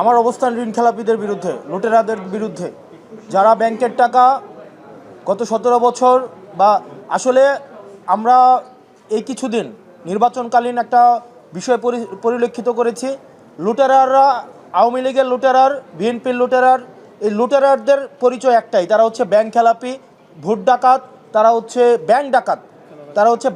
আমার অবস্থান ঋণ খেলাপিদের বিরুদ্ধে, লুটেরাদের বিরুদ্ধে, যারা ব্যাংকের টাকা গত 17 বছর বা আসলে আমরা এই কিছুদিন নির্বাচনকালীন একটা বিষয় পরিলক্ষিত করেছি। লুটেরাররা আওয়ামী লীগের লুটেরার, বিএনপির লুটেরার, এই লুটেরারদের পরিচয় একটাই, তারা হচ্ছে ব্যাংক খেলাপি, ভোট ডাকাত, তারা হচ্ছে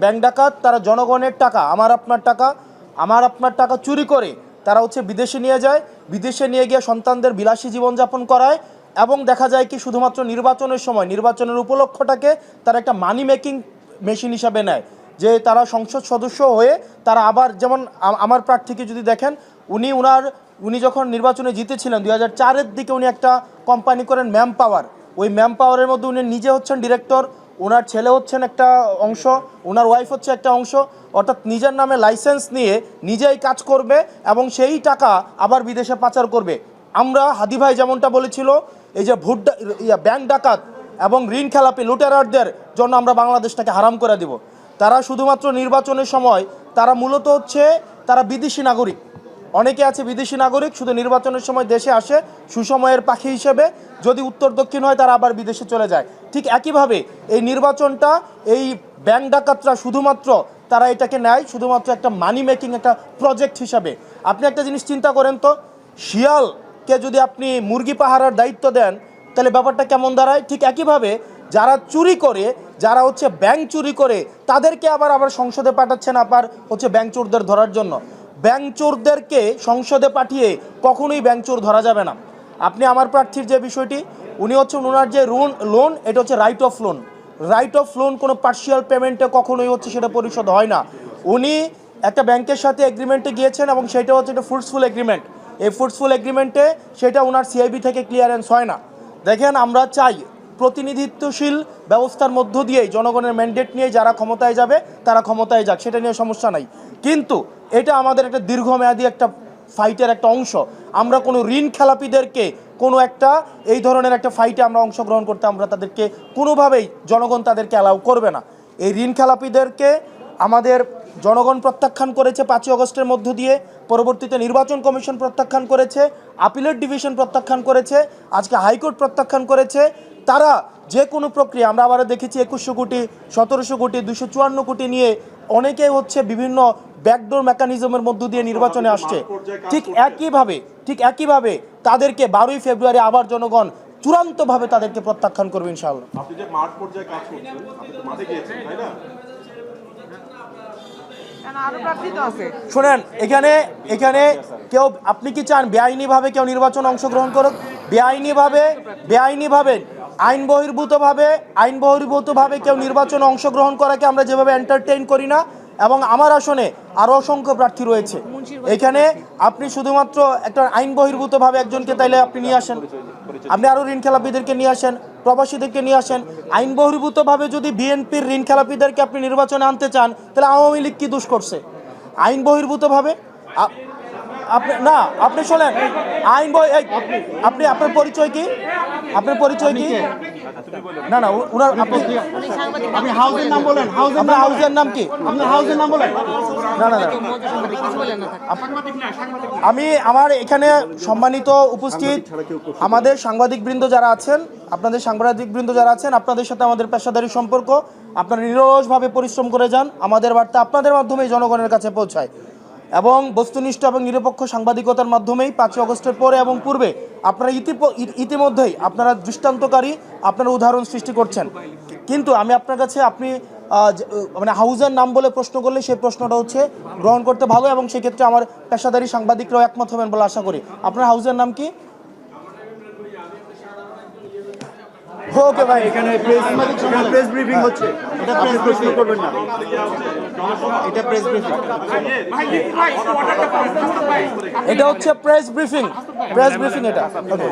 ব্যাংক ডাকাত, তারা জনগণের টাকা, আমার আপনার টাকা চুরি করে তারা হচ্ছে বিদেশে নিয়ে যায়, বিদেশে নিয়ে গিয়ে সন্তানদের বিলাসী জীবনযাপন করায় এবং দেখা যায় কি শুধুমাত্র নির্বাচনের সময় নির্বাচনের উপলক্ষটাকে তারা একটা মানি মেকিং মেশিন হিসাবে নেয়, যে তারা সংসদ সদস্য হয়ে তারা আবার, যেমন আমার প্রার্থীকে যদি দেখেন, উনি যখন নির্বাচনে জিতেছিলেন 2004-এর দিকে উনি একটা কোম্পানি করেন ম্যান পাওয়ার, ওই ম্যান পাওয়ারের মধ্যে উনি নিজে হচ্ছেন ডিরেক্টর, ওনার ছেলে হচ্ছেন একটা অংশ, ওনার ওয়াইফ হচ্ছে একটা অংশ, অর্থাৎ নিজের নামে লাইসেন্স নিয়ে নিজেই কাজ করবে এবং সেই টাকা আবার বিদেশে পাচার করবে। আমরা হাদি ভাই যেমনটা বলেছিল, এই যে ব্যাংক ডাকাত এবং ঋণ খেলাপি লুটেরারদের জন্য আমরা বাংলাদেশটাকে হারাম করে দিব। তারা শুধুমাত্র নির্বাচনের সময় তারা মূলত হচ্ছে তারা বিদেশি নাগরিক, অনেকে আছে বিদেশি নাগরিক, শুধু নির্বাচনের সময় দেশে আসে সুসময়ের পাখি হিসেবে, যদি উত্তর দক্ষিণ হয় তারা আবার বিদেশে চলে যায়। ঠিক একইভাবে এই নির্বাচনটা এই ব্যাংক ডাকাতরা শুধুমাত্র তারা এটাকে নেয় শুধুমাত্র একটা মানি মেকিং একটা প্রজেক্ট হিসাবে। আপনি একটা জিনিস চিন্তা করেন তো, শিয়ালকে যদি আপনি মুরগি পাহারার দায়িত্ব দেন তাহলে ব্যাপারটা কেমন দাঁড়ায়। ঠিক একইভাবে যারা চুরি করে, যারা হচ্ছে ব্যাংক চুরি করে, তাদেরকে আবার সংসদে পাঠাচ্ছেন আবার হচ্ছে ব্যাংক চোরদের ধরার জন্য। ব্যাংক চোরদেরকে সংসদে পাঠিয়ে কখনোই ব্যাংক চোর ধরা যাবে না। আপনি আমার প্রার্থীর যে বিষয়টি, উনি হচ্ছেন ওনার যে লোন, এটা হচ্ছে রাইট অফ লোন, কোনো পার্শিয়াল পেমেন্টে কখনোই হচ্ছে সেটা পরিশোধ হয় না। উনি একটা ব্যাংকের সাথে এগ্রিমেন্টে গিয়েছেন এবং সেটা হচ্ছে একটা ফ্রুটফুল এগ্রিমেন্ট। এই ফ্রুটফুল এগ্রিমেন্টে সেটা ওনার সিআইবি থেকে ক্লিয়ারেন্স হয় না। দেখেন, আমরা চাই প্রতিনিধিত্বশীল ব্যবস্থার মধ্য দিয়েই জনগণের ম্যান্ডেট নিয়ে যারা ক্ষমতায় যাবে তারা ক্ষমতায় যাক, সেটা নিয়ে সমস্যা নাই, কিন্তু এটা আমাদের একটা দীর্ঘমেয়াদী একটা ফাইটের একটা অংশ। আমরা কোনো ঋণ খেলাপিদেরকে কোনো একটা এই ধরনের একটা ফাইটে আমরা অংশগ্রহণ করতে আমরা তাদেরকে কোনোভাবেই জনগণ তাদেরকে অ্যালাউ করবে না। এই ঋণ খেলাপিদেরকে আমাদের জনগণ প্রত্যাখ্যান করেছে 5ই আগস্টের মধ্য দিয়ে, পরবর্তীতে নির্বাচন কমিশন প্রত্যাখ্যান করেছে, আপিলেট ডিভিশন প্রত্যাখ্যান করেছে, আজকে হাইকোর্ট প্রত্যাখ্যান করেছে। তারা যে কোনো প্রক্রিয়া, আমরা আবার দেখেছি 2100 কোটি, 1700 কোটি, 254 কোটি নিয়ে অনেকে হচ্ছে বিভিন্ন ব্যাকডোর মেকানিজমের মধ্য দিয়ে নির্বাচনে আসছে। ঠিক একইভাবে তাদেরকে 12ই ফেব্রুয়ারি আবার জনগণ চূড়ান্তভাবে তাদেরকে প্রত্যাখ্যান করবে ইনশাআল্লাহ। আপনি যে মাঠ পর্যায়ে কাজ করছেন, আপনি তো মাঠে গিয়েছেন, তাই না? শোনেন, এখানে কেউ, আপনি কি চান বেআইনিভাবে কেউ নির্বাচন অংশগ্রহণ করুক? বেআইনিভাবে আইন বহির্ভূতভাবে কেউ নির্বাচনে অংশগ্রহণ করাকে আমরা যেভাবে এন্টারটেইন করি না। এবং আমার আসনে আরও অসংখ্য প্রার্থী রয়েছে, এখানে আপনি শুধুমাত্র একটা আইন বহির্ভূতভাবে একজনকে তাইলে আপনি নিয়ে আসেন, আপনি আরও ঋণ খেলাপিদেরকে নিয়ে আসেন, প্রবাসীদেরকে নিয়ে আসেন। আইন বহির্ভূতভাবে যদি বিএনপির ঋণ খেলাপিদেরকে আপনি নির্বাচনে আনতে চান তাহলে আওয়ামী লীগ কী দোষ করছে? আইন বহির্ভূতভাবে আপনি শোনেন, আপনি আপনার পরিচয় কি? না উনার আপনি হাউজের নাম বলেন, হাউজের নাম কি? আপনার হাউজের নাম বলেন। না আমার এখানে সম্মানিত উপস্থিত আমাদের সাংবাদিকবৃন্দ যারা আছেন, আপনাদের সাথে আমাদের পেশাদারি সম্পর্ক। আপনারা নিরলসভাবে পরিশ্রম করে যান, আমাদের বার্তা আপনাদের মাধ্যমেই জনগণের কাছে পৌঁছায় এবং বস্তুনিষ্ঠ এবং নিরপেক্ষ সাংবাদিকতার মাধ্যমেই 5ই আগস্টের পরে এবং পূর্বে আপনারা ইতিমধ্যেই আপনারা দৃষ্টান্তকারী আপনারা উদাহরণ সৃষ্টি করছেন। কিন্তু আমি আপনার কাছে, আপনি মানে হাউজের নাম বলে প্রশ্ন করলে সেই প্রশ্নটা হচ্ছে গ্রহণ করতে ভালো, এবং সেক্ষেত্রে আমার পেশাদারি সাংবাদিকরাও একমত হবেন বলে আশা করি। আপনার হাউজের নাম কি? ওকে ভাই, এখানে প্রেস ব্রিফিং হচ্ছে, এটা প্রেস প্রশ্ন করবেন না, এটা প্রেস ব্রিফিং, এটা হচ্ছে প্রেস ব্রিফিং এটা। ওকে।